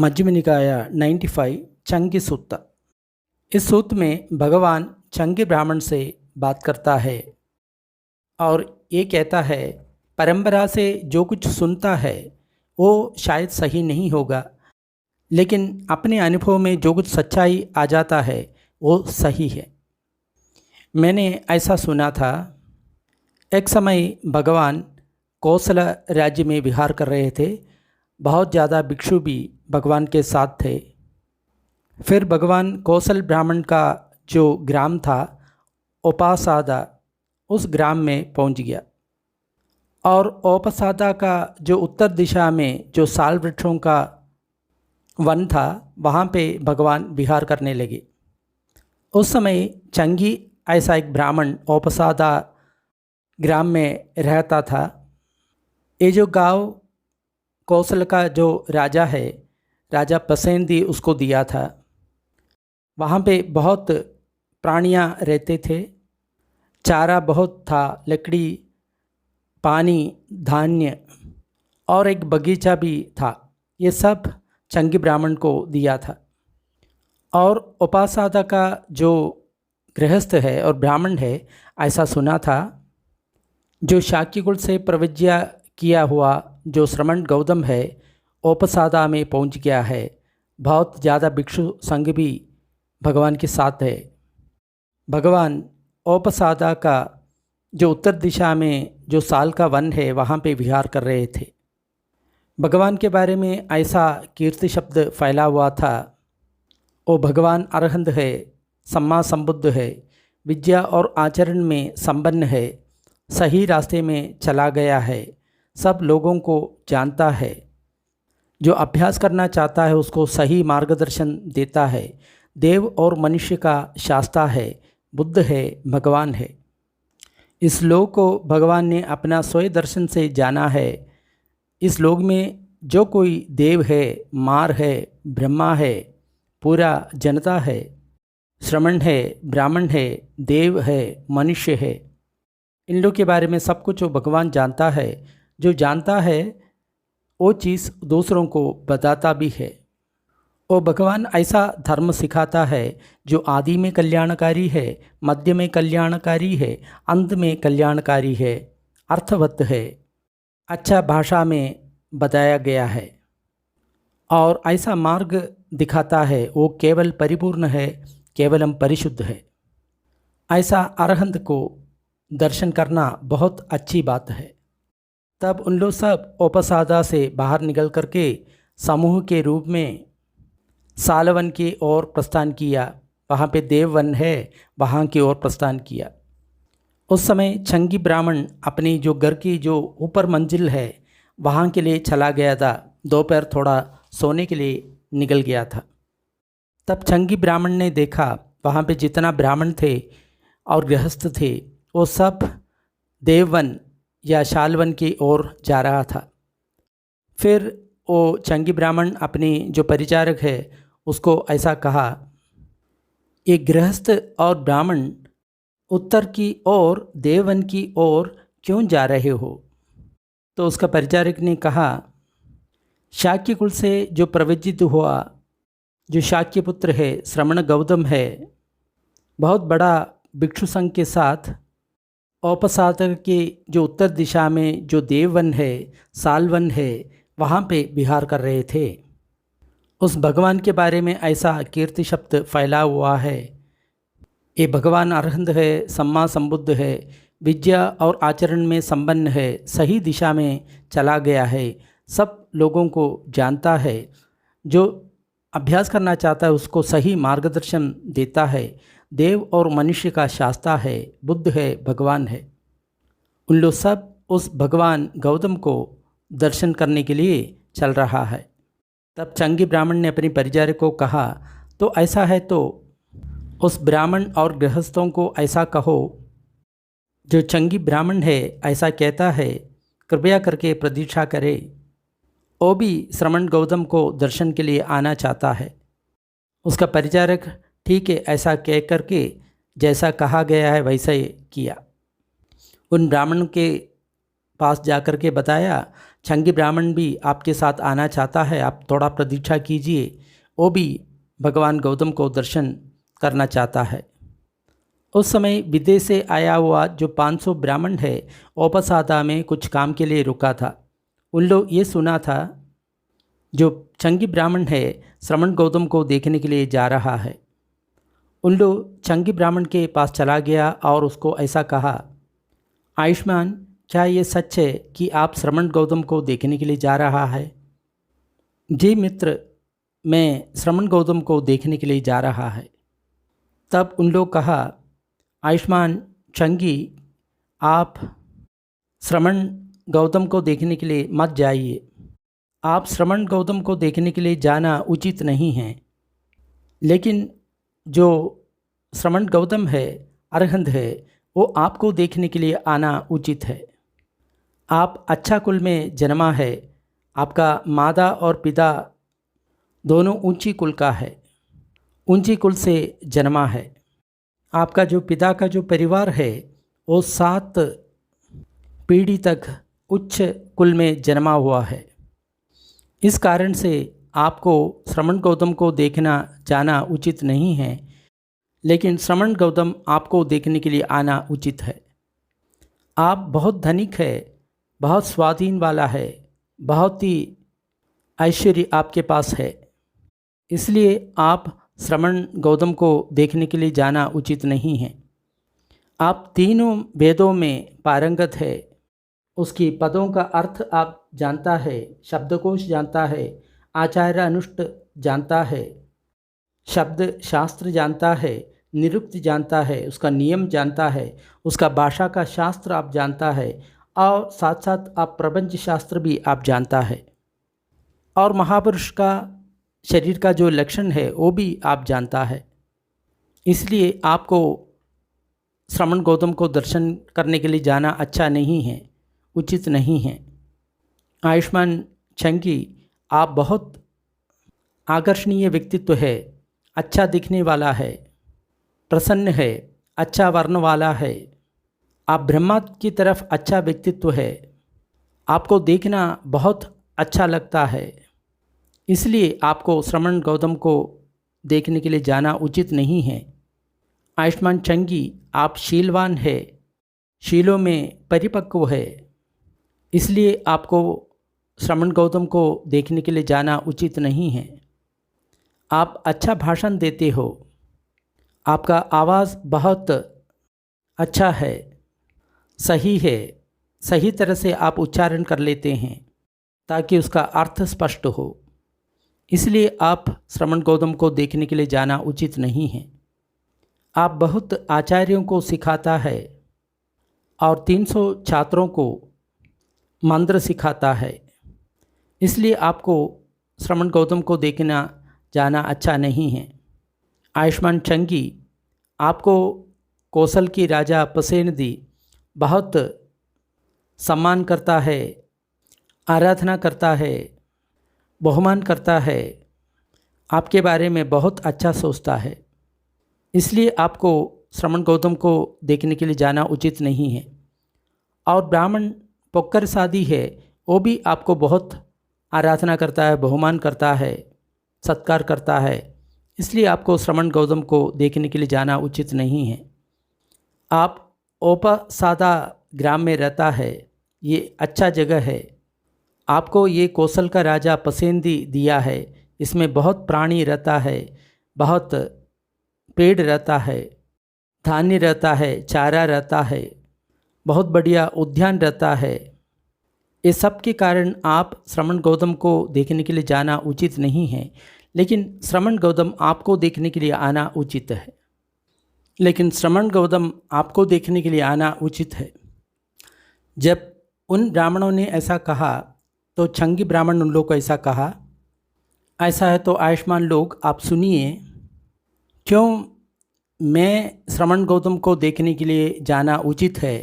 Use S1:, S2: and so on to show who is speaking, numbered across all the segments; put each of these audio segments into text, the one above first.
S1: मध्यम निकाय 95 चंगी सूत्र। इस सूत्र में भगवान चंगी ब्राह्मण से बात करता है और ये कहता है परंपरा से जो कुछ सुनता है वो शायद सही नहीं होगा, लेकिन अपने अनुभव में जो कुछ सच्चाई आ जाता है वो सही है। मैंने ऐसा सुना था, एक समय भगवान कौशल राज्य में विहार कर रहे थे। बहुत ज़्यादा भिक्षु भी भगवान के साथ थे। फिर भगवान कौशल ब्राह्मण का जो ग्राम था उपासादा, उस ग्राम में पहुंच गया और उपासादा का जो उत्तर दिशा में जो साल वृक्षों का वन था वहाँ पे भगवान विहार करने लगे। उस समय चंगी ऐसा एक ब्राह्मण उपासादा ग्राम में रहता था। ये जो गांव कौशल का जो राजा है, राजा पसेंदी उसको दिया था। वहाँ पे बहुत प्राणियाँ रहते थे, चारा बहुत था, लकड़ी, पानी, धान्य और एक बगीचा भी था। ये सब चंगी ब्राह्मण को दिया था। और उपासादा का जो गृहस्थ है और ब्राह्मण है, ऐसा सुना था, जो शाक्य कुल से प्रविज्ञा किया हुआ जो श्रमण गौतम है उपासादा में पहुंच गया है। बहुत ज़्यादा भिक्षु संघ भी भगवान के साथ है। भगवान उपासादा का जो उत्तर दिशा में जो साल का वन है वहाँ पे विहार कर रहे थे। भगवान के बारे में ऐसा कीर्ति शब्द फैला हुआ था, वो भगवान अरहंत है, सम्मा संबुद्ध है, विद्या और आचरण में संपन्न है, सही रास्ते में चला गया है, सब लोगों को जानता है, जो अभ्यास करना चाहता है उसको सही मार्गदर्शन देता है, देव और मनुष्य का शास्ता है, बुद्ध है, भगवान है। इस लोक को भगवान ने अपना स्वयं दर्शन से जाना है। इस लोक में जो कोई देव है, मार है, ब्रह्मा है, पूरा जनता है, श्रमण है, ब्राह्मण है, देव है, मनुष्य है, इन लोग के बारे में सब कुछ वो भगवान जानता है। जो जानता है वो चीज़ दूसरों को बताता भी है। वो भगवान ऐसा धर्म सिखाता है जो आदि में कल्याणकारी है, मध्य में कल्याणकारी है, अंत में कल्याणकारी है, अर्थवत है, अच्छा भाषा में बताया गया है और ऐसा मार्ग दिखाता है वो केवल परिपूर्ण है, केवलम परिशुद्ध है। ऐसा अरहंत को दर्शन करना बहुत अच्छी बात है। तब उन लोग सब उपासादा से बाहर निकल करके समूह के रूप में सालवन की ओर प्रस्थान किया। वहाँ पे देववन है, वहाँ की ओर प्रस्थान किया। उस समय चंगी ब्राह्मण अपनी जो घर की जो ऊपर मंजिल है वहाँ के लिए चला गया था। दोपहर थोड़ा सोने के लिए निकल गया था। तब चंगी ब्राह्मण ने देखा वहाँ पे जितना ब्राह्मण थे और गृहस्थ थे वो सब देववन या शालवन की ओर जा रहा था। फिर वो चंगी ब्राह्मण अपनी जो परिचारक है उसको ऐसा कहा, ये गृहस्थ और ब्राह्मण उत्तर की ओर देववन की ओर क्यों जा रहे हो? तो उसका परिचारक ने कहा, शाक्य कुल से जो प्रवजित हुआ जो शाक्य पुत्र है श्रमण गौतम है, बहुत बड़ा भिक्षु संघ के साथ उपासादा के जो उत्तर दिशा में जो देववन है, सालवन है, वहाँ पे विहार कर रहे थे। उस भगवान के बारे में ऐसा कीर्ति शब्द फैला हुआ है, ये भगवान अरहंत है, सम्मा संबुद्ध है, विद्या और आचरण में संपन्न है, सही दिशा में चला गया है, सब लोगों को जानता है, जो अभ्यास करना चाहता है उसको सही मार्गदर्शन देता है, देव और मनुष्य का शास्ता है, बुद्ध है, भगवान है। उन लोग सब उस भगवान गौतम को दर्शन करने के लिए चल रहा है। तब चंगी ब्राह्मण ने अपनी परिचारक को कहा, तो ऐसा है तो उस ब्राह्मण और गृहस्थों को ऐसा कहो, जो चंगी ब्राह्मण है ऐसा कहता है, कृपया करके प्रतीक्षा करे, वो भी श्रमण गौतम को दर्शन के लिए आना चाहता है। उसका परिचारक ठीक है ऐसा कह करके जैसा कहा गया है वैसा ही किया। उन ब्राह्मण के पास जाकर के बताया, चंगी ब्राह्मण भी आपके साथ आना चाहता है, आप थोड़ा प्रतीक्षा कीजिए। वो भी भगवान गौतम को दर्शन करना चाहता है। उस समय विदेश से आया हुआ जो 500 ब्राह्मण है ओपसादा में कुछ काम के लिए रुका था। उन लोग ये सुना था जो चंगी ब्राह्मण है श्रमण गौतम को देखने के लिए जा रहा है। उन लोग चंगी ब्राह्मण के पास चला गया और उसको ऐसा कहा, आयुष्मान, क्या ये सच है कि आप श्रमण गौतम को देखने के लिए जा रहा है? जी मित्र, मैं श्रमण गौतम को देखने के लिए जा रहा है। तब उन लोग कहा, आयुष्मान चंगी, आप श्रमण गौतम को देखने के लिए मत जाइए। आप श्रमण गौतम को देखने के लिए जाना उचित नहीं है। लेकिन जो श्रमण गौतम है, अरहंत है, वो आपको देखने के लिए आना उचित है। आप अच्छा कुल में जन्मा है। आपका माता और पिता दोनों ऊंची कुल का है, ऊंची कुल से जन्मा है। आपका जो पिता का जो परिवार है वो 7 पीढ़ी तक उच्च कुल में जन्मा हुआ है। इस कारण से आपको श्रमण गौतम को देखना जाना उचित नहीं है, लेकिन श्रमण गौतम आपको देखने के लिए आना उचित है। आप बहुत धनिक है, बहुत स्वाधीन वाला है, बहुत ही ऐश्वर्य आपके पास है, इसलिए आप श्रमण गौतम को देखने के लिए जाना उचित नहीं है। आप तीनों वेदों में पारंगत है, उसकी पदों का अर्थ आप जानता है, शब्दकोश जानता है, आचार्य अनुष्ठ जानता है, शब्द शास्त्र जानता है, निरुक्त जानता है, उसका नियम जानता है, उसका भाषा का शास्त्र आप जानता है, और साथ साथ आप प्रपंच शास्त्र भी आप जानता है, और महापुरुष का शरीर का जो लक्षण है वो भी आप जानता है। इसलिए आपको श्रमण गौतम को दर्शन करने के लिए जाना अच्छा नहीं है, उचित नहीं है। आयुष्मान चंगी, आप बहुत आकर्षणीय व्यक्तित्व है, अच्छा दिखने वाला है, प्रसन्न है, अच्छा वर्ण वाला है, आप ब्रह्मा की तरफ अच्छा व्यक्तित्व है, आपको देखना बहुत अच्छा लगता है, इसलिए आपको श्रमण गौतम को देखने के लिए जाना उचित नहीं है। आयुष्मान चंगी, आप शीलवान है, शीलों में परिपक्व है, इसलिए आपको श्रमण गौतम को देखने के लिए जाना उचित नहीं है। आप अच्छा भाषण देते हो, आपका आवाज़ बहुत अच्छा है, सही है, सही तरह से आप उच्चारण कर लेते हैं ताकि उसका अर्थ स्पष्ट हो, इसलिए आप श्रमण गौतम को देखने के लिए जाना उचित नहीं है। आप बहुत आचार्यों को सिखाता है और 300 छात्रों को मंत्र सिखाता है, इसलिए आपको श्रमण गौतम को देखना जाना अच्छा नहीं है। आयुष्मान चंगी, आपको कौशल की राजा पसेनदी बहुत सम्मान करता है, आराधना करता है, बहुमान करता है, आपके बारे में बहुत अच्छा सोचता है, इसलिए आपको श्रमण गौतम को देखने के लिए जाना उचित नहीं है। और ब्राह्मण पोक्कर सादी है, वो भी आपको बहुत आराधना करता है, बहुमान करता है, सत्कार करता है, इसलिए आपको श्रमण गौतम को देखने के लिए जाना उचित नहीं है। आप ओपसादा ग्राम में रहता है, ये अच्छा जगह है, आपको ये कौशल का राजा पसेंदी दिया है, इसमें बहुत प्राणी रहता है, बहुत पेड़ रहता है, धान्य रहता है, चारा रहता है, बहुत बढ़िया उद्यान रहता है। ये सब के कारण आप श्रमण गौतम को देखने के लिए जाना उचित नहीं है, लेकिन श्रमण गौतम आपको देखने के लिए आना उचित है। लेकिन श्रमण गौतम आपको देखने के लिए आना उचित है। जब उन ब्राह्मणों ने ऐसा कहा तो चंगी ब्राह्मण उन लोग को ऐसा कहा, ऐसा है तो आयुष्मान लोग आप सुनिए, क्यों मैं श्रमण गौतम को देखने के लिए जाना उचित है,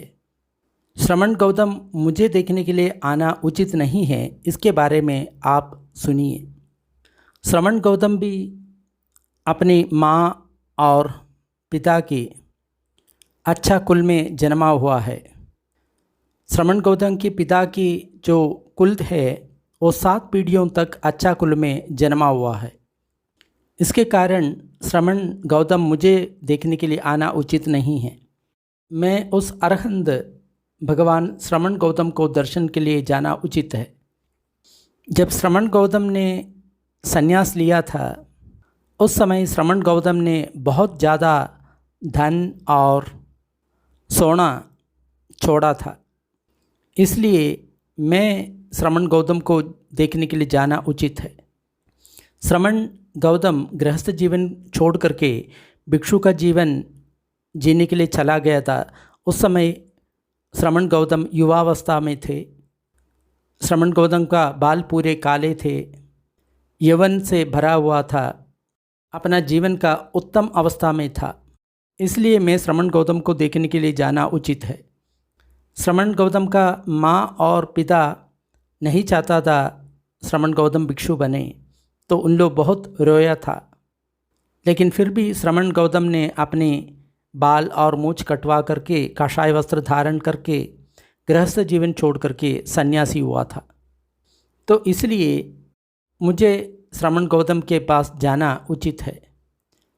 S1: श्रमण गौतम मुझे देखने के लिए आना उचित नहीं है, इसके बारे में आप सुनिए। श्रमण गौतम भी अपनी माँ और पिता की अच्छा कुल में जन्मा हुआ है। श्रमण गौतम के पिता की जो कुल है वो 7 पीढ़ियों तक अच्छा कुल में जन्मा हुआ है। इसके कारण श्रमण गौतम मुझे देखने के लिए आना उचित नहीं है। मैं उस अरहंत भगवान श्रमण गौतम को दर्शन के लिए जाना उचित है। जब श्रमण गौतम ने संन्यास लिया था उस समय श्रमण गौतम ने बहुत ज़्यादा धन और सोना छोड़ा था, इसलिए मैं श्रमण गौतम को देखने के लिए जाना उचित है। श्रमण गौतम गृहस्थ जीवन छोड़ करके भिक्षु का जीवन जीने के लिए चला गया था। उस समय श्रमण गौतम युवावस्था में थे। श्रमण गौतम का बाल पूरे काले थे, यौवन से भरा हुआ था, अपना जीवन का उत्तम अवस्था में था। इसलिए मैं श्रमण गौतम को देखने के लिए जाना उचित है। श्रमण गौतम का माँ और पिता नहीं चाहता था श्रमण गौतम भिक्षु बने, तो उन लोग बहुत रोया था। लेकिन फिर भी श्रमण गौतम ने अपने बाल और मूछ कटवा करके काषाय वस्त्र धारण करके गृहस्थ जीवन छोड़ करके सन्यासी हुआ था। तो इसलिए मुझे श्रमण गौतम के पास जाना उचित है।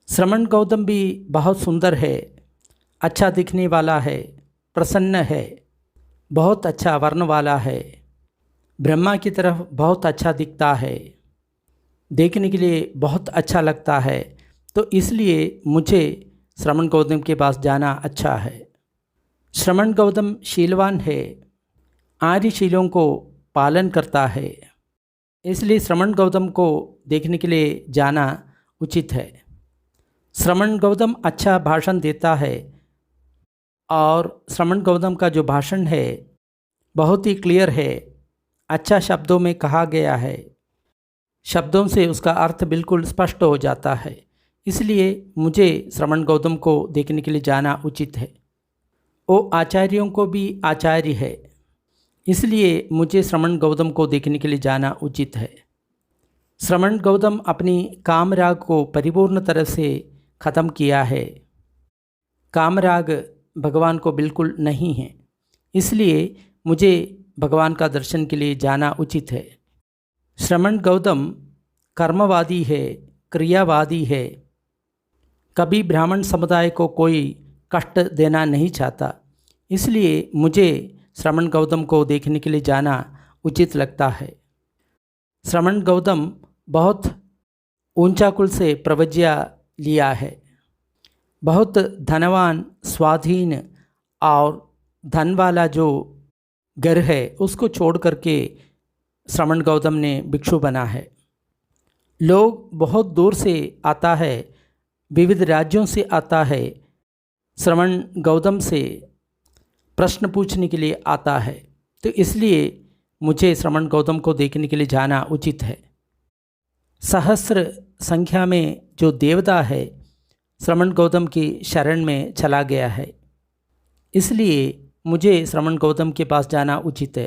S1: श्रमण गौतम भी बहुत सुंदर है, अच्छा दिखने वाला है, प्रसन्न है, बहुत अच्छा वर्ण वाला है, ब्रह्मा की तरफ बहुत अच्छा दिखता है, देखने के लिए बहुत अच्छा लगता है। तो इसलिए मुझे श्रमण गौतम के पास जाना अच्छा है। श्रमण गौतम शीलवान है, आर्य शीलों को पालन करता है, इसलिए श्रमण गौतम को देखने के लिए जाना उचित है। श्रमण गौतम अच्छा भाषण देता है और श्रमण गौतम का जो भाषण है बहुत ही क्लियर है, अच्छा शब्दों में कहा गया है, शब्दों से उसका अर्थ बिल्कुल स्पष्ट हो जाता है। इसलिए मुझे श्रमण गौतम को देखने के लिए जाना उचित है। वो आचार्यों को भी आचार्य है, इसलिए मुझे श्रमण गौतम को देखने के लिए जाना उचित है। श्रमण गौतम अपनी कामराग को परिपूर्ण तरह से ख़त्म किया है। कामराग भगवान को बिल्कुल नहीं है, इसलिए मुझे भगवान का दर्शन के लिए जाना उचित है। श्रमण गौतम कर्मवादी है, क्रियावादी है, कभी ब्राह्मण समुदाय को कोई कष्ट देना नहीं चाहता, इसलिए मुझे श्रमण गौतम को देखने के लिए जाना उचित लगता है। श्रमण गौतम बहुत ऊंचा कुल से प्रवज्या लिया है, बहुत धनवान, स्वाधीन और धन वाला जो घर है उसको छोड़ करके श्रमण गौतम ने भिक्षु बना है। लोग बहुत दूर से आता है, विविध राज्यों से आता है, श्रमण गौतम से प्रश्न पूछने के लिए आता है। तो इसलिए मुझे श्रमण गौतम को देखने के लिए जाना उचित है। सहस्र संख्या में जो देवता है श्रमण गौतम की शरण में चला गया है, इसलिए मुझे श्रमण गौतम के पास जाना उचित है।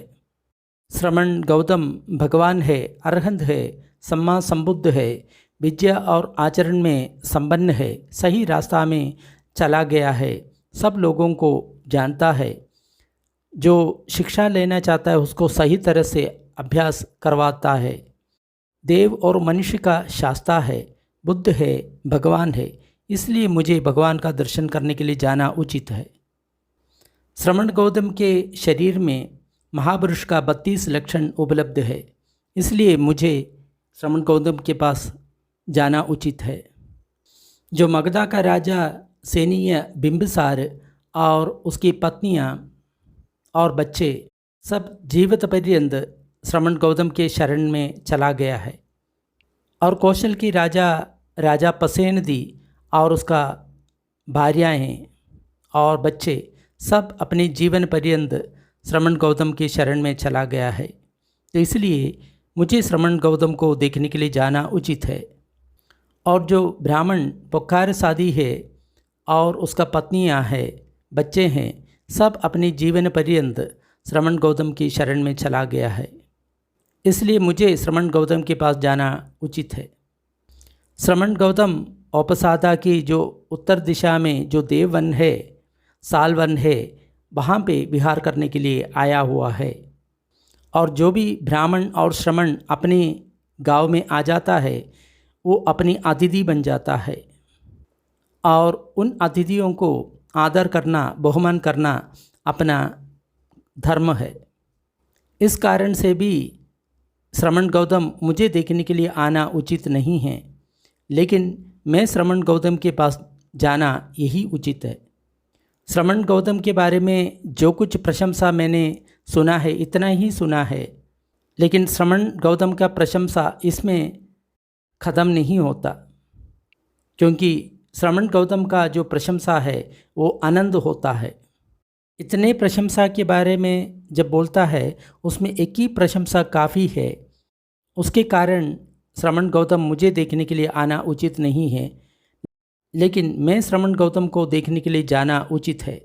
S1: श्रमण गौतम भगवान है, अरहंत है, सम्मा संबुद्ध है, विद्या और आचरण में संपन्न है, सही रास्ता में चला गया है, सब लोगों को जानता है, जो शिक्षा लेना चाहता है उसको सही तरह से अभ्यास करवाता है, देव और मनुष्य का शास्ता है, बुद्ध है, भगवान है, इसलिए मुझे भगवान का दर्शन करने के लिए जाना उचित है। श्रमण गौतम के शरीर में महापुरुष का 32 लक्षण उपलब्ध है, इसलिए मुझे श्रमण गौतम के पास जाना उचित है। जो मगधा का राजा सेनीय बिंबिसार और उसकी पत्नियां और बच्चे सब जीवित पर्यंत श्रमण गौतम के शरण में चला गया है। और कौशल की राजा पसेनदी और उसका भार्याएँ और बच्चे सब अपने जीवन पर्यंत श्रमण गौतम के शरण में चला गया है। तो इसलिए मुझे श्रमण गौतम को देखने के लिए जाना उचित है। और जो ब्राह्मण पुकार शादी है और उसका पत्नियां हैं, बच्चे हैं, सब अपने जीवन पर्यंत श्रमण गौतम की शरण में चला गया है, इसलिए मुझे श्रमण गौतम के पास जाना उचित है। श्रमण गौतम औपसादा की जो उत्तर दिशा में जो देववन है, सालवन है, वहाँ पे विहार करने के लिए आया हुआ है। और जो भी ब्राह्मण और श्रमण अपने गांव में आ जाता है वो अपनी अतिथि बन जाता है और उन अतिथियों को आदर करना, बहुमान करना अपना धर्म है। इस कारण से भी श्रमण गौतम मुझे देखने के लिए आना उचित नहीं है, लेकिन मैं श्रमण गौतम के पास जाना यही उचित है। श्रमण गौतम के बारे में जो कुछ प्रशंसा मैंने सुना है इतना ही सुना है, लेकिन श्रमण गौतम का प्रशंसा इसमें ख़त्म नहीं होता, क्योंकि श्रमण गौतम का जो प्रशंसा है वो आनंद होता है। इतने प्रशंसा के बारे में जब बोलता है उसमें एक ही प्रशंसा काफ़ी है, उसके कारण श्रमण गौतम मुझे देखने के लिए आना उचित नहीं है, लेकिन मैं श्रमण गौतम को देखने के लिए जाना उचित है।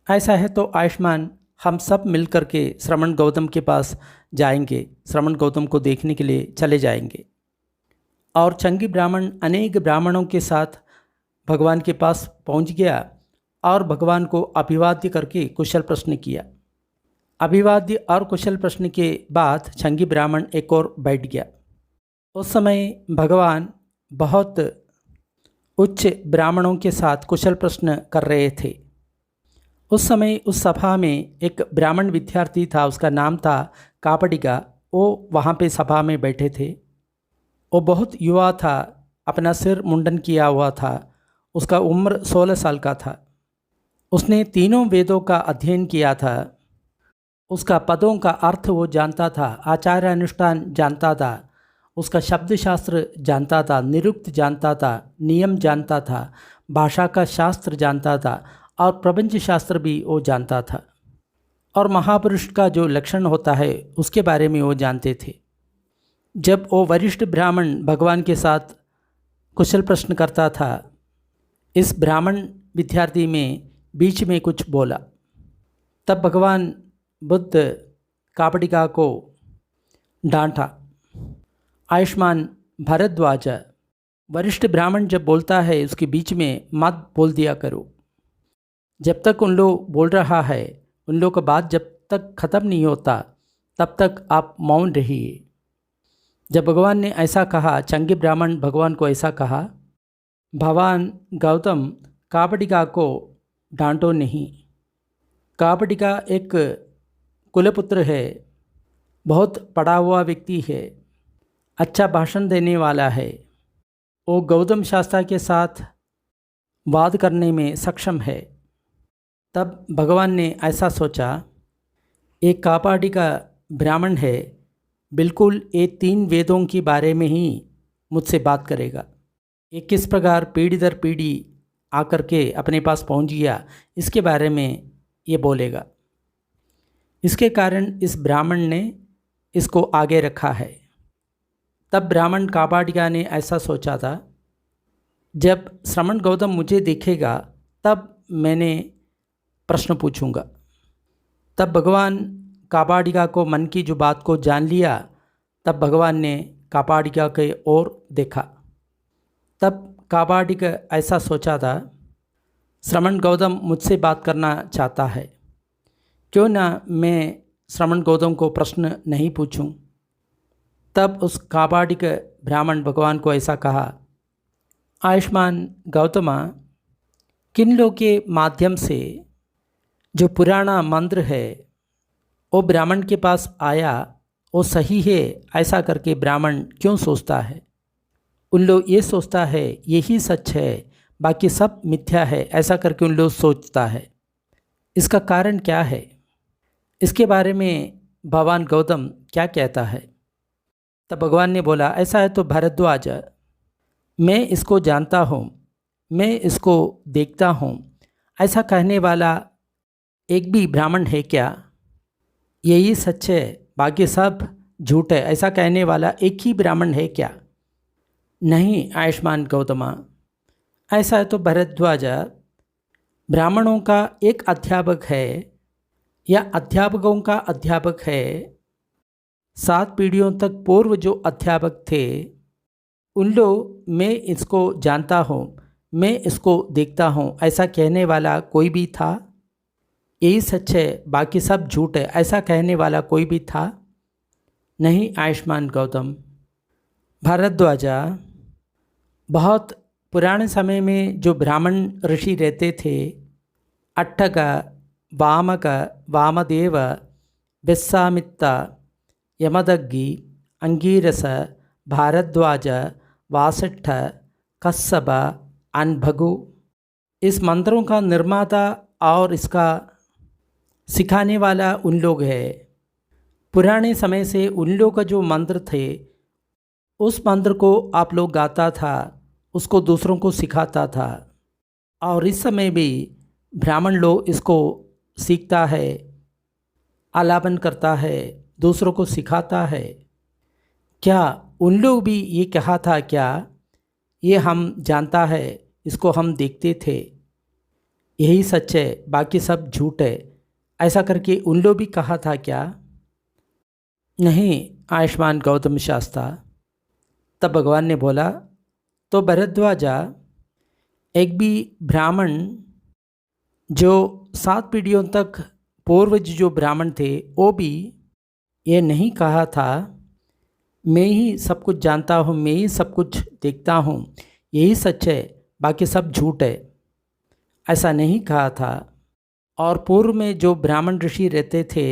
S1: ऐसा है तो आयुष्मान हम सब मिलकर के श्रमण गौतम के पास जाएंगे, श्रमण गौतम को देखने के लिए चले जाएंगे। और चंगी ब्राह्मण अनेक ब्राह्मणों के साथ भगवान के पास पहुंच गया और भगवान को अभिवाद्य करके कुशल प्रश्न किया। अभिवाद्य और कुशल प्रश्न के बाद चंगी ब्राह्मण एक और बैठ गया। उस समय भगवान बहुत उच्च ब्राह्मणों के साथ कुशल प्रश्न कर रहे थे। उस समय उस सभा में एक ब्राह्मण विद्यार्थी था, उसका नाम था कापटिका। वो वहाँ पे सभा में बैठे थे। वो बहुत युवा था, अपना सिर मुंडन किया हुआ था, उसका उम्र 16 साल का था। उसने तीनों वेदों का अध्ययन किया था, उसका पदों का अर्थ वो जानता था, आचार अनुष्ठान जानता था, उसका शब्द शास्त्र जानता था, निरुक्त जानता था, नियम जानता था, भाषा का शास्त्र जानता था और प्रपंच शास्त्र भी वो जानता था। और महापुरुष का जो लक्षण होता है उसके बारे में वो जानते थे। जब वो वरिष्ठ ब्राह्मण भगवान के साथ कुशल प्रश्न करता था, इस ब्राह्मण विद्यार्थी में बीच में कुछ बोला। तब भगवान बुद्ध कापटिका को डांटा। आयुष्मान भारद्वाज, वरिष्ठ ब्राह्मण जब बोलता है उसके बीच में मत बोल दिया करो। जब तक उन लोग बोल रहा है, उन लोग का बात जब तक ख़त्म नहीं होता तब तक आप मौन रहिए। जब भगवान ने ऐसा कहा, चंगे ब्राह्मण भगवान को ऐसा कहा, भगवान गौतम कापटिका को डांटो नहीं। कापटिका एक कुलपुत्र है, बहुत पढ़ा हुआ व्यक्ति है, अच्छा भाषण देने वाला है। वो गौतम शास्त्र के साथ वाद करने में सक्षम है। तब भगवान ने ऐसा सोचा, एक कापटिका ब्राह्मण है, बिल्कुल ये 3 वेदों के बारे में ही मुझसे बात करेगा। ये किस प्रकार पीढ़ी दर पीढ़ी आकर के अपने पास पहुंच गया, इसके बारे में ये बोलेगा। इसके कारण इस ब्राह्मण ने इसको आगे रखा है। तब ब्राह्मण कापटिका ने ऐसा सोचा था, जब श्रमण गौतम मुझे देखेगा तब मैंने प्रश्न पूछूंगा। तब भगवान कापटिका को मन की जो बात को जान लिया, तब भगवान ने कापटिका के ओर देखा। तब कापटिका ऐसा सोचा था, श्रमण गौतम मुझसे बात करना चाहता है, क्यों ना मैं श्रमण गौतम को प्रश्न नहीं पूछूं। तब उस कापटिक ब्राह्मण भगवान को ऐसा कहा, आयुष्मान गौतमा, किन लोग के माध्यम से जो पुराना मंत्र है वो ब्राह्मण के पास आया वो सही है, ऐसा करके ब्राह्मण क्यों सोचता है? उन लोग ये सोचता है यही सच है, बाकी सब मिथ्या है, ऐसा करके उन लोग सोचता है। इसका कारण क्या है? इसके बारे में भगवान गौतम क्या कहता है? तब भगवान ने बोला, ऐसा है तो भारद्वाज, मैं इसको जानता हूँ, मैं इसको देखता हूँ, ऐसा कहने वाला एक भी ब्राह्मण है क्या? यही सच है, बाकी सब झूठ है, ऐसा कहने वाला एक ही ब्राह्मण है क्या? नहीं आयुष्मान गौतमा, ऐसा है तो भारद्वाज, ब्राह्मणों का एक अध्यापक है या अध्यापकों का अध्यापक है। 7 पीढ़ियों तक पूर्व जो अध्यापक थे उन लोग, मैं इसको जानता हूँ, मैं इसको देखता हूँ, ऐसा कहने वाला कोई भी था? यही सच है, बाकी सब झूठ है, ऐसा कहने वाला कोई भी था? नहीं आयुष्मान गौतम। भारद्वाजा, बहुत पुराने समय में जो ब्राह्मण ऋषि रहते थे, अट्टक, वामक, वामदेव, विश्वामित्र, यमदग्नि, अंगीरस, भारद्वाज, वासिष्ठ, कश्यप, अनभगु, इस मंत्रों का निर्माता और इसका सिखाने वाला उन लोग हैं। पुराने समय से उन लोग का जो मंत्र थे, उस मंत्र को आप लोग गाता था, उसको दूसरों को सिखाता था। और इस समय भी ब्राह्मण लोग इसको सीखता है, आलापन करता है, दूसरों को सिखाता है। क्या उन लोग भी ये कहा था क्या? ये हम जानता है, इसको हम देखते थे, यही सच है, बाकी सब झूठ है, ऐसा करके उन लोग भी कहा था क्या? नहीं आयुष्मान गौतम शास्त्रा। तब भगवान ने बोला, तो भरद्वाजा, एक भी ब्राह्मण जो 7 पीढ़ियों तक पूर्वज जो ब्राह्मण थे, वो भी ये नहीं कहा था मैं ही सब कुछ जानता हूँ, मैं ही सब कुछ देखता हूँ, यही सच है, बाकी सब झूठ है, ऐसा नहीं कहा था। और पूर्व में जो ब्राह्मण ऋषि रहते थे,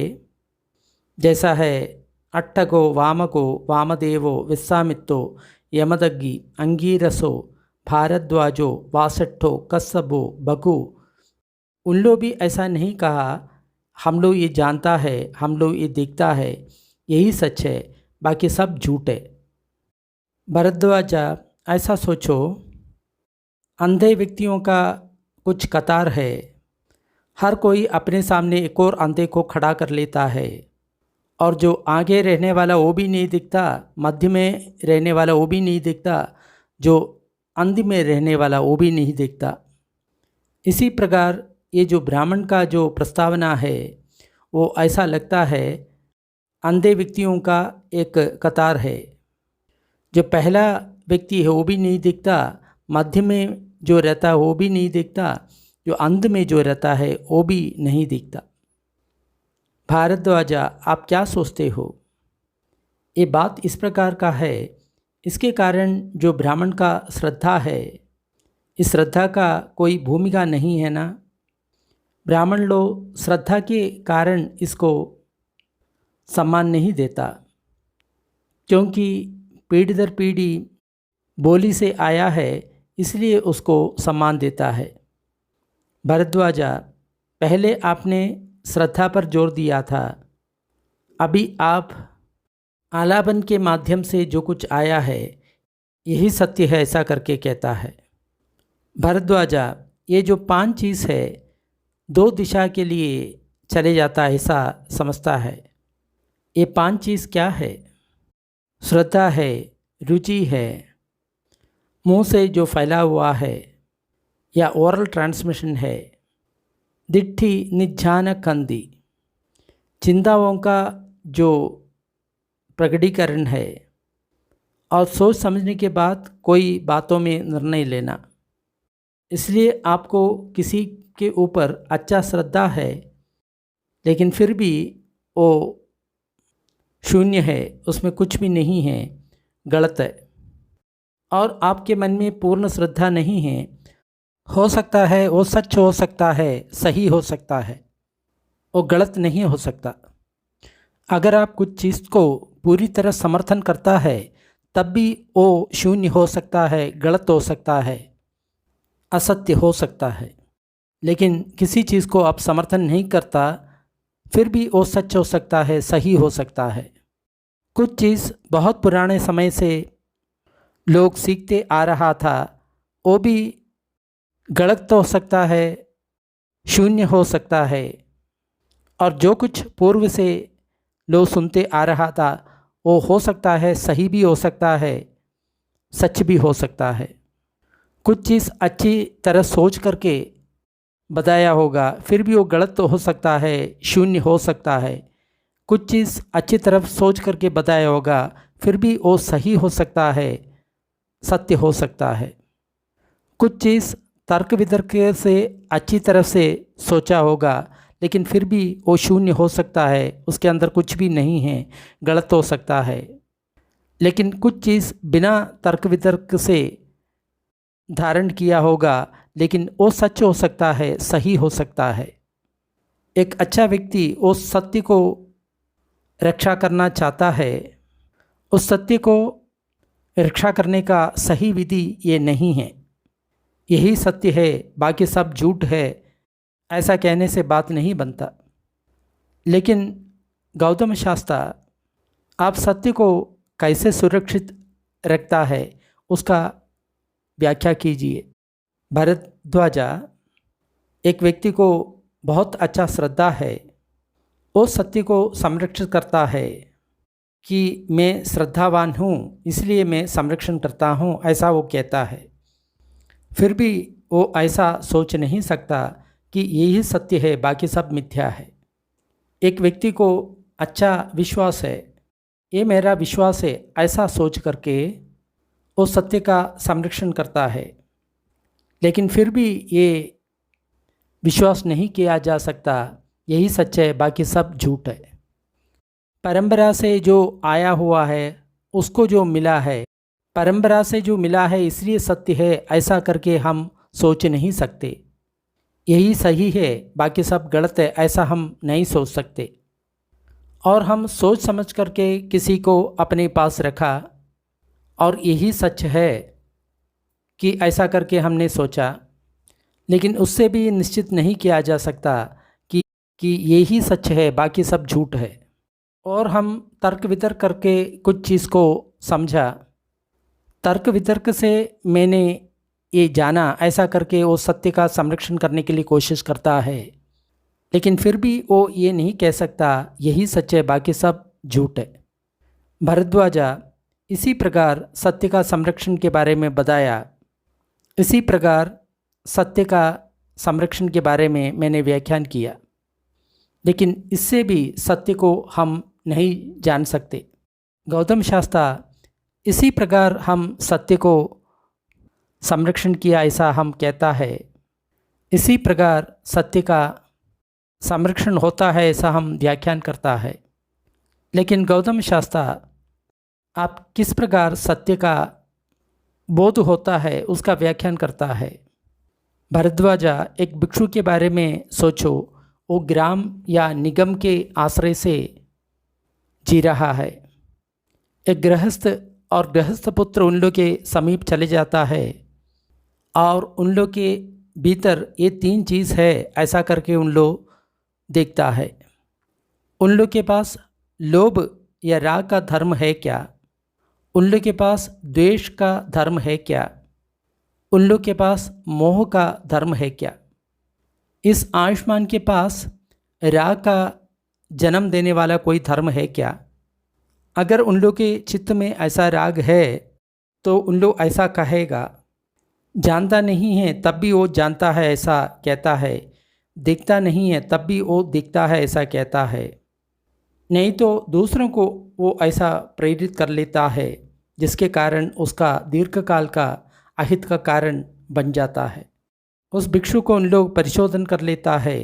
S1: जैसा है अट्टको, वामको, वामदेवो, विश्वामित्रो, यमदग्नि, अंगीरसो, भारद्वाजो, वासिष्ठो, कश्यपो, भगु, उन लोग भी ऐसा नहीं कहा हम लोग ये जानता है, हम लोग ये देखता है, यही सच है, बाकी सब झूठ है। भरद्वाजा, ऐसा सोचो, अंधे व्यक्तियों का कुछ कतार है, हर कोई अपने सामने एक और अंधे को खड़ा कर लेता है, और जो आगे रहने वाला वो भी नहीं दिखता, मध्य में रहने वाला वो भी नहीं दिखता, जो अंत में रहने वाला वो भी नहीं दिखता। इसी प्रकार ये जो ब्राह्मण का जो प्रस्तावना है, वो ऐसा लगता है अंधे व्यक्तियों का एक कतार है, जो पहला व्यक्ति है वो भी नहीं दिखता, मध्य में जो रहता है वो भी नहीं दिखता, जो अंत में जो रहता है वो भी नहीं दिखता। भारद्वाजा, आप क्या सोचते हो? ये बात इस प्रकार का है, इसके कारण जो ब्राह्मण का श्रद्धा है, इस श्रद्धा का कोई भूमिका नहीं है ना? ब्राह्मण लोग श्रद्धा के कारण इसको सम्मान नहीं देता, क्योंकि पीढ़ी दर पीढ़ी बोली से आया है, इसलिए उसको सम्मान देता है। भरद्वाजा, पहले आपने श्रद्धा पर जोर दिया था, अभी आप आलापन के माध्यम से जो कुछ आया है यही सत्य है, ऐसा करके कहता है। भरद्वाजा, ये जो 5 चीज़ है 2 दिशा के लिए चले जाता है, ऐसा समझता है। ये 5 चीज़ क्या है? श्रद्धा है, रुचि है, मुंह से जो फैला हुआ है या ओरल ट्रांसमिशन है, दिट्ठी निज्ञान कंदी, चिंताओं का जो प्रकटीकरण है, और सोच समझने के बाद कोई बातों में निर्णय लेना। इसलिए आपको किसी के ऊपर अच्छा श्रद्धा है, लेकिन फिर भी वो शून्य है, उसमें कुछ भी नहीं है, गलत है। और आपके मन में पूर्ण श्रद्धा नहीं है, हो सकता है वो सच हो सकता है, सही हो सकता है, वो गलत नहीं हो सकता। अगर आप कुछ चीज़ को पूरी तरह समर्थन करता है, तब भी वो शून्य हो सकता है, गलत हो सकता है, असत्य हो सकता है। लेकिन किसी चीज़ को आप समर्थन नहीं करता, फिर भी वो सच हो सकता है, सही हो सकता है। कुछ चीज़ बहुत पुराने समय से लोग सीखते आ रहा था, वो भी गलत हो सकता है, शून्य हो सकता है। और जो कुछ पूर्व से लोग सुनते आ रहा था, वो हो सकता है, सही भी हो सकता है, सच भी हो सकता है। कुछ चीज़ अच्छी तरह सोच करके बताया होगा, फिर भी वो गलत तो हो सकता है, शून्य हो सकता है। कुछ चीज़ अच्छी तरफ सोच करके बताया होगा, फिर भी वो सही हो सकता है, सत्य हो सकता है। कुछ चीज़ तर्क वितर्क से अच्छी तरफ से सोचा होगा, लेकिन फिर भी वो शून्य हो सकता है, उसके अंदर कुछ भी नहीं है, गलत हो सकता है। लेकिन कुछ चीज़ बिना तर्क वितर्क से धारण किया होगा, लेकिन वो सच हो सकता है, सही हो सकता है। एक अच्छा व्यक्ति उस सत्य को रक्षा करना चाहता है। उस सत्य को रक्षा करने का सही विधि ये नहीं है, यही सत्य है, बाकी सब झूठ है, ऐसा कहने से बात नहीं बनता। लेकिन गौतम शास्त्र आप सत्य को कैसे सुरक्षित रखता है उसका व्याख्या कीजिए। भरद्वाजा, एक व्यक्ति को बहुत अच्छा श्रद्धा है, वो सत्य को संरक्षित करता है कि मैं श्रद्धावान हूँ इसलिए मैं संरक्षण करता हूँ, ऐसा वो कहता है। फिर भी वो ऐसा सोच नहीं सकता कि यही सत्य है, बाकी सब मिथ्या है। एक व्यक्ति को अच्छा विश्वास है, ये मेरा विश्वास है, ऐसा सोच करके वो सत्य का संरक्षण करता है। लेकिन फिर भी ये विश्वास नहीं किया जा सकता यही सच है, बाकी सब झूठ है। परंपरा से जो आया हुआ है, उसको जो मिला है, परंपरा से जो मिला है इसलिए सत्य है, ऐसा करके हम सोच नहीं सकते। यही सही है, बाकी सब गलत है, ऐसा हम नहीं सोच सकते। और हम सोच समझ करके किसी को अपने पास रखा और यही सच है कि ऐसा करके हमने सोचा, लेकिन उससे भी निश्चित नहीं किया जा सकता कि यही सच है, बाकी सब झूठ है। और हम तर्क वितर्क करके कुछ चीज़ को समझा, तर्क वितर्क से मैंने ये जाना, ऐसा करके वो सत्य का संरक्षण करने के लिए कोशिश करता है। लेकिन फिर भी वो ये नहीं कह सकता यही सच है, बाकी सब झूठ है। भरद्वाजा, इसी प्रकार सत्य का संरक्षण के बारे में बताया, इसी प्रकार सत्य का संरक्षण के बारे में मैंने व्याख्यान किया। लेकिन इससे भी सत्य को हम नहीं जान सकते। गौतम शास्त्र, इसी प्रकार हम सत्य को संरक्षण किया ऐसा हम कहता है, इसी प्रकार सत्य का संरक्षण होता है ऐसा हम व्याख्यान करता है। लेकिन गौतम शास्त्र आप किस प्रकार सत्य का बोध होता है उसका व्याख्यान करता है। भरद्वाजा, एक भिक्षु के बारे में सोचो, वो ग्राम या निगम के आश्रय से जी रहा है। एक गृहस्थ और गृहस्थ पुत्र उन लोग के समीप चले जाता है और उन लोग के भीतर ये तीन चीज़ है ऐसा करके उन लोग देखता है। उन लोग के पास लोभ या राग का धर्म है क्या? उन लोग के पास द्वेष का धर्म है क्या? उन लोग के पास मोह का धर्म है क्या? इस आयुष्मान के पास राग का जन्म देने वाला कोई धर्म है क्या? अगर उन लोग के चित्त में ऐसा राग है तो उन लोग ऐसा कहेगा। जानता नहीं है तब भी वो जानता है ऐसा कहता है, देखता नहीं है तब भी वो देखता है ऐसा कहता है। नहीं तो दूसरों को वो ऐसा प्रेरित कर लेता है जिसके कारण उसका दीर्घकाल का अहित का कारण बन जाता है। उस भिक्षु को उन लोग परिशोधन कर लेता है।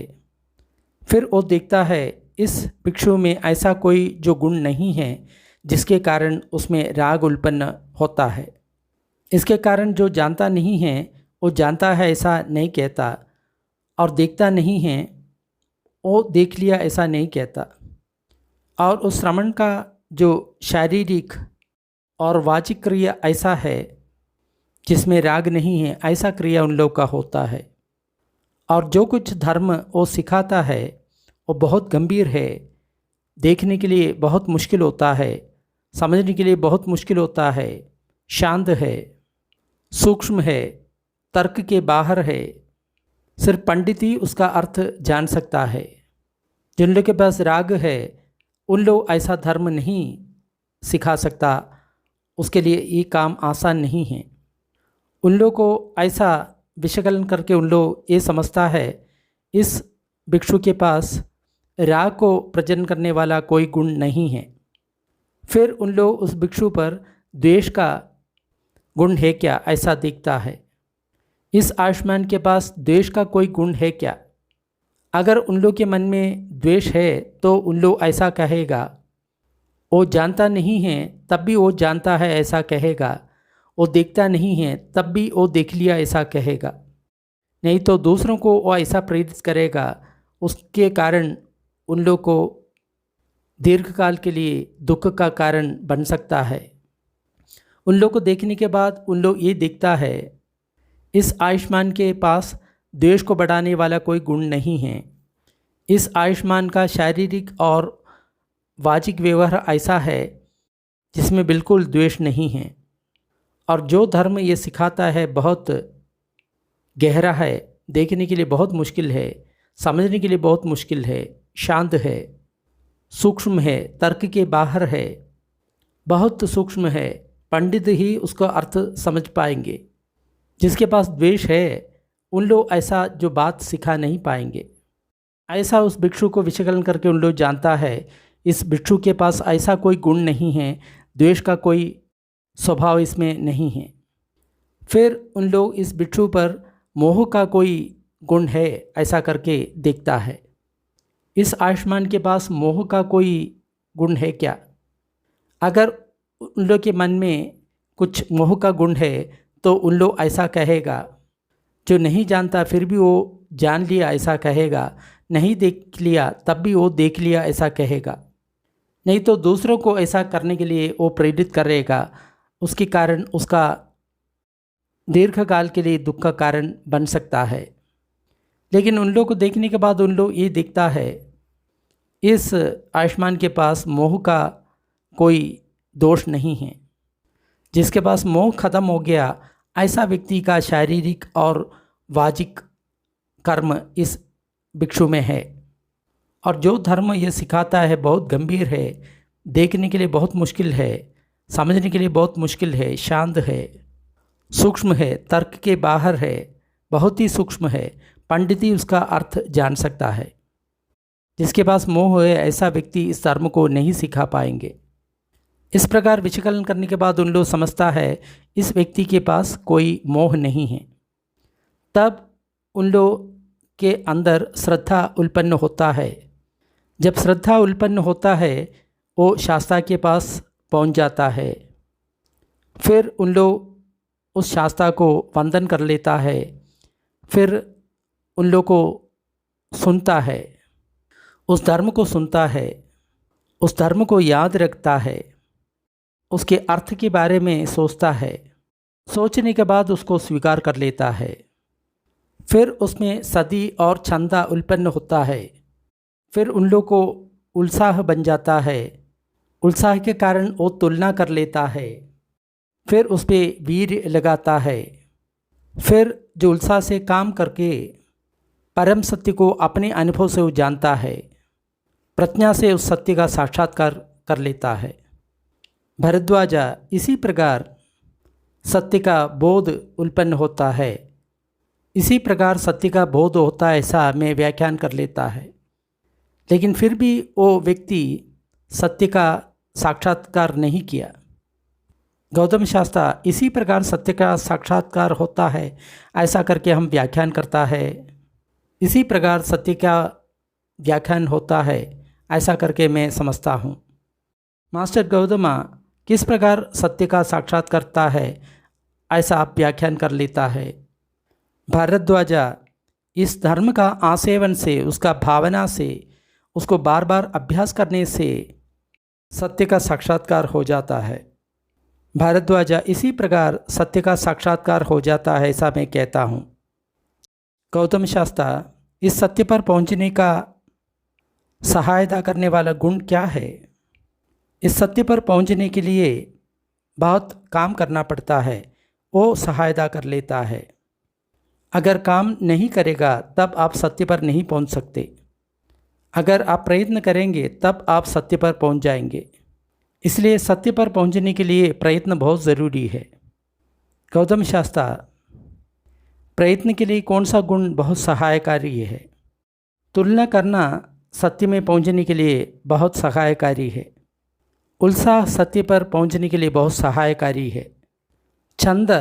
S1: फिर वो देखता है इस भिक्षु में ऐसा कोई जो गुण नहीं है जिसके कारण उसमें राग उत्पन्न होता है। इसके कारण जो जानता नहीं है वो जानता है ऐसा नहीं कहता, और देखता नहीं है वो देख लिया ऐसा नहीं कहता। और उस श्रवण का जो शारीरिक और वाचिक क्रिया ऐसा है जिसमें राग नहीं है, ऐसा क्रिया उन लोग का होता है। और जो कुछ धर्म वो सिखाता है वो बहुत गंभीर है, देखने के लिए बहुत मुश्किल होता है, समझने के लिए बहुत मुश्किल होता है, शांत है, सूक्ष्म है, तर्क के बाहर है। सिर्फ पंडित ही उसका अर्थ जान सकता है। जिन लोग के पास राग है उन लोग ऐसा धर्म नहीं सिखा सकता, उसके लिए ये काम आसान नहीं है। उन लोग को ऐसा विषकलन करके उन लोग ये समझता है इस भिक्षु के पास राग को प्रजनन करने वाला कोई गुण नहीं है। फिर उन लोग उस भिक्षु पर द्वेष का गुण है क्या ऐसा देखता है। इस आयुष्मान के पास द्वेष का कोई गुण है क्या? अगर उन लोग के मन में द्वेष है तो उन लोग ऐसा कहेगा। वो जानता नहीं है तब भी वो जानता है ऐसा कहेगा। वो देखता नहीं है तब भी वो देख लिया ऐसा कहेगा। नहीं तो दूसरों को वो ऐसा प्रेरित करेगा, उसके कारण उन लोग को दीर्घकाल के लिए दुख का कारण बन सकता है। उन लोग को देखने के बाद उन लोग ये देखता है इस आयुष्मान के पास द्वेष को बढ़ाने वाला कोई गुण नहीं है। इस आयुष्मान का शारीरिक और वाचिक व्यवहार ऐसा है जिसमें बिल्कुल द्वेष नहीं है। और जो धर्म ये सिखाता है बहुत गहरा है, देखने के लिए बहुत मुश्किल है, समझने के लिए बहुत मुश्किल है, शांत है, सूक्ष्म है, तर्क के बाहर है, बहुत सूक्ष्म है। पंडित ही उसका अर्थ समझ पाएंगे। जिसके पास द्वेष है उन लोग ऐसा जो बात सिखा नहीं पाएंगे। ऐसा उस भिक्षु को विचलन करके उन लोग जानता है इस भिक्षु के पास ऐसा कोई गुण नहीं है, द्वेष का कोई स्वभाव इसमें नहीं है। फिर उन लोग इस भिक्षु पर मोह का कोई गुण है ऐसा करके देखता है। इस आयुष्मान के पास मोह का कोई गुण है क्या? अगर उन लोग के मन में कुछ मोह का गुण है तो उन लोग ऐसा कहेगा। जो नहीं जानता फिर भी वो जान लिया ऐसा कहेगा, नहीं देख लिया तब भी वो देख लिया ऐसा कहेगा। नहीं तो दूसरों को ऐसा करने के लिए वो प्रेरित करेगा, उसके कारण उसका दीर्घकाल के लिए दुख का कारण बन सकता है। लेकिन उन लोग को देखने के बाद उन लोग ये दिखता है इस आयुष्मान के पास मोह का कोई दोष नहीं है। जिसके पास मोह खत्म हो गया ऐसा व्यक्ति का शारीरिक और वाचिक कर्म इस भिक्षु में है। और जो धर्म ये सिखाता है बहुत गंभीर है, देखने के लिए बहुत मुश्किल है, समझने के लिए बहुत मुश्किल है, शांत है, सूक्ष्म है, तर्क के बाहर है, बहुत ही सूक्ष्म है। पंडित ही उसका अर्थ जान सकता है। जिसके पास मोह है ऐसा व्यक्ति इस धर्म को नहीं सिखा पाएंगे। इस प्रकार विचलन करने के बाद उन लोग समझता है इस व्यक्ति के पास कोई मोह नहीं है। तब उन लोग के अंदर श्रद्धा उत्पन्न होता है। जब श्रद्धा उत्पन्न होता है वो शास्त्रा के पास पहुंच जाता है। फिर उन लोग उस शास्त्रा को वंदन कर लेता है। फिर उन लोग को सुनता है, उस धर्म को सुनता है, उस धर्म को याद रखता है, उसके अर्थ के बारे में सोचता है, सोचने के बाद उसको स्वीकार कर लेता है। फिर उसमें सदी और छंदा उत्पन्न होता है। फिर उन लोग को उत्साह बन जाता है। उत्साह के कारण वो तुलना कर लेता है। फिर उस पर वीर लगाता है। फिर जो उत्साह से काम करके परम सत्य को अपने अनुभव से वो जानता है, प्रज्ञा से उस सत्य का साक्षात्कार कर लेता है। भरद्वाजा इसी प्रकार सत्य का बोध उत्पन्न होता है। इसी प्रकार सत्य का बोध होता है ऐसा मैं व्याख्यान कर लेता है। लेकिन फिर भी वो व्यक्ति सत्य का साक्षात्कार नहीं किया। गौतम शास्त्र इसी प्रकार सत्य का साक्षात्कार होता है ऐसा करके हम व्याख्यान करता है। इसी प्रकार सत्य का व्याख्यान होता है ऐसा करके मैं समझता हूँ। मास्टर गौतमा किस प्रकार सत्य का साक्षात करता है ऐसा आप व्याख्यान कर लेता है। भारद्वाजा इस धर्म का आसेवन से, उसका भावना से, उसको बार बार अभ्यास करने से सत्य का साक्षात्कार हो जाता है। भारद्वाजा इसी प्रकार सत्य का साक्षात्कार हो जाता है ऐसा मैं कहता हूँ। गौतम शास्त्र इस सत्य पर पहुँचने का सहायता करने वाला गुण क्या है? इस सत्य पर पहुँचने के लिए बहुत काम करना पड़ता है, वो सहायता कर लेता है। अगर काम नहीं करेगा तब आप सत्य पर नहीं पहुँच सकते। अगर आप प्रयत्न करेंगे तब आप सत्य पर पहुँच जाएंगे। इसलिए सत्य पर पहुँचने के लिए प्रयत्न बहुत ज़रूरी है। गौतम शास्त्र प्रयत्न के लिए कौन सा गुण बहुत सहायकारी है? तुलना करना सत्य में पहुँचने के लिए बहुत सहायकारी है। उत्साह सत्य पर पहुँचने के लिए बहुत सहायकारी है। छंद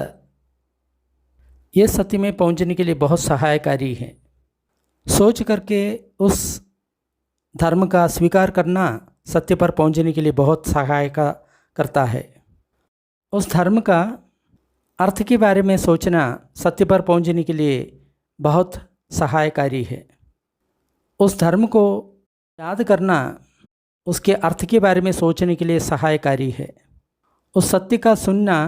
S1: ये सत्य में पहुँचने के लिए बहुत सहायकारी है। सोच करके उस धर्म का स्वीकार करना सत्य पर पहुंचने के लिए बहुत सहायक करता है। उस धर्म का अर्थ के बारे में सोचना सत्य पर पहुंचने के लिए बहुत सहायकारी है। उस धर्म को याद करना उसके अर्थ के बारे में सोचने के लिए सहायकारी है। उस सत्य का सुनना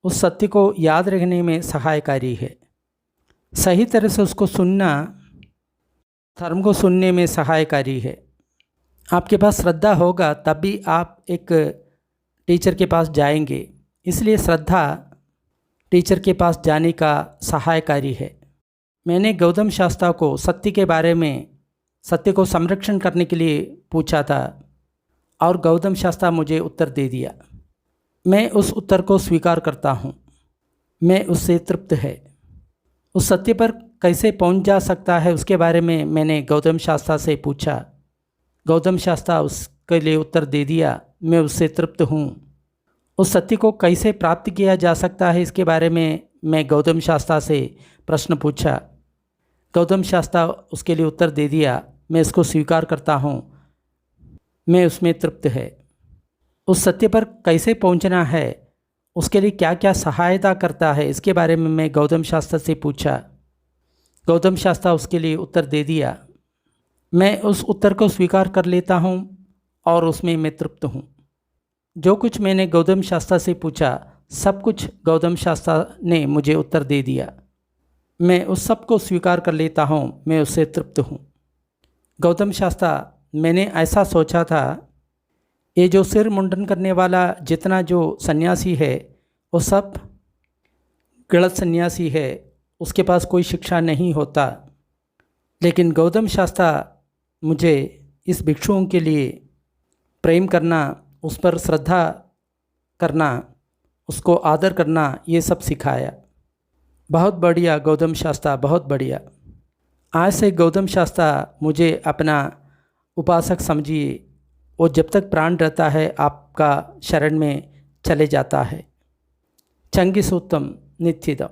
S1: उस सत्य को याद रखने में सहायकारी है। सही तरह से उसको सुनना धर्म को सुनने में सहायकारी है। आपके पास श्रद्धा होगा तब भी आप एक टीचर के पास जाएंगे, इसलिए श्रद्धा टीचर के पास जाने का सहायकारी है। मैंने गौतम शास्त्रा को सत्य के बारे में, सत्य को संरक्षण करने के लिए पूछा था और गौतम शास्त्रा मुझे उत्तर दे दिया। मैं उस उत्तर को स्वीकार करता हूँ। मैं उससे तृप्त है। उस सत्य पर कैसे पहुँच जा सकता है उसके बारे में मैंने गौतम शास्त्रा से पूछा। गौतम शास्त्रा उसके लिए उत्तर दे दिया। मैं उससे तृप्त हूँ। उस सत्य को कैसे प्राप्त किया जा सकता है इसके बारे में मैं गौतम शास्त्रा से प्रश्न पूछा। गौतम शास्त्रा उसके लिए उत्तर दे दिया। मैं इसको स्वीकार करता हूँ। मैं उसमें तृप्त है। उस सत्य पर कैसे पहुँचना है, उसके लिए क्या क्या सहायता करता है, इसके बारे में मैं गौतम शास्त्रा से पूछा। गौतम शास्त्रा उसके लिए उत्तर दे दिया। मैं उस उत्तर को स्वीकार कर लेता हूँ और उसमें मैं तृप्त हूँ। जो कुछ मैंने गौतम शास्त्रा से पूछा सब कुछ गौतम शास्त्रा ने मुझे उत्तर दे दिया। मैं उस सब को स्वीकार कर लेता हूँ। मैं उससे तृप्त हूँ। गौतम शास्त्रा, मैंने ऐसा सोचा था ये जो सिर मुंडन करने वाला जितना जो सन्यासी है वो सब गलत सन्यासी है, उसके पास कोई शिक्षा नहीं होता। लेकिन गौतम शास्त्रा मुझे इस भिक्षुओं के लिए प्रेम करना, उस पर श्रद्धा करना, उसको आदर करना, ये सब सिखाया। बहुत बढ़िया गौतम शास्त्रा, बहुत बढ़िया। आज से गौतम शास्त्रा मुझे अपना उपासक समझिए। वो जब तक प्राण रहता है आपका शरण में चले जाता है। चंगी सूत्रम नित्यदा।